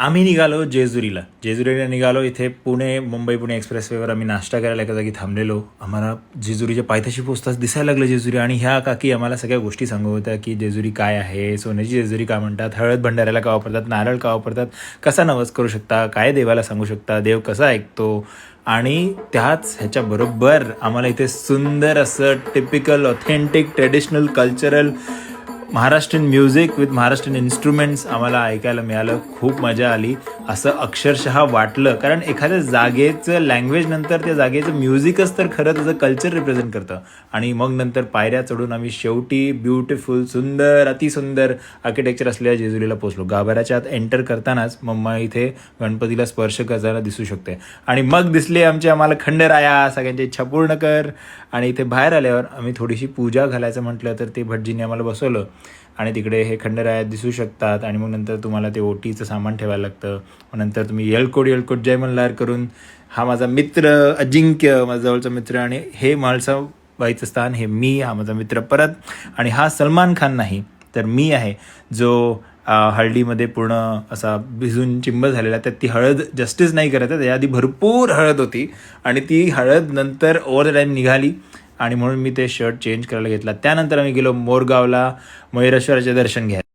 आम्ही निघालो जेजुरीला निघालो. इथे मुंबई पुणे एक्सप्रेसवेवर आम्ही नाश्ता करायला एका जागी थांबलेलो. आम्हाला जेजुरीच्या पायथ्याशी पोचताच दिसायला लागलं जेजुरी. आणि ह्या काकी आम्हाला सगळ्या गोष्टी सांगत होत्या की जेजुरी काय आहे, सोन्याची जेजुरी का म्हणतात, हळद भंडाऱ्याला का वापरतात, नारळ का वापरतात, कसा नवस करू शकता, काय देवाला सांगू शकता, देव कसा ऐकतो. आणि ह्याच्याबरोबर आम्हाला इथे सुंदर असं typical authentic traditional cultural Maharashtrian music with Maharashtrian instruments आम्हाला ऐकायला मिळालं. खूप मजा आली. असं अक्षरशः वाटलं, कारण एखाद्या जागेचं लँग्वेज नंतर त्या जागेचं म्युझिकच तर खरं त्याचं कल्चर रिप्रेझेंट करतं. आणि मग नंतर पायऱ्या चढून आम्ही शेवटी ब्युटिफुल सुंदर अतिसुंदर आर्किटेक्चर असलेल्या जेजुरीला पोहोचलो. गाभाऱ्याच्या आत एंटर करतानाच मम्मा इथे गणपतीला स्पर्श करताना दिसू शकते. आणि मग दिसले आम्हाला खंडराया, सगळ्यांची इच्छा पूर्ण कर. आणि इथे बाहेर आल्यावर आम्ही थोडीशी पूजा घालायचं म्हटलं तर ते भटजीने आम्हाला बसवलं. आणि तिकडे हे खंडराया दिसू शकतात. आणि मग नंतर तुम्हाला ते ओटीचं सामान ठेवायला लागतं. मग नंतर तुम्ही येळकोट जय मल्हार करून, हा माझा मित्र अजिंक्य, माझा जवळचा मित्र, आणि हे म्हाळसाबाईचं स्थान, हे मी, हा माझा मित्र परत. आणि हा सलमान खान नाही तर मी आहे, जो हळदीमध्ये पूर्ण असा भिजून चिंब झालेला. त्यात ती हळद जस्टिस नाही करत आहे, त्याआधी भरपूर हळद होती आणि ती हळद नंतर ओव्हर द टाईम निघाली. आणि म्हणून मी ते शर्ट चेंज करायला घेतला. त्यानंतर आम्ही गेलो मोरगावला मयुरेश्वराचे दर्शन घ्यायला.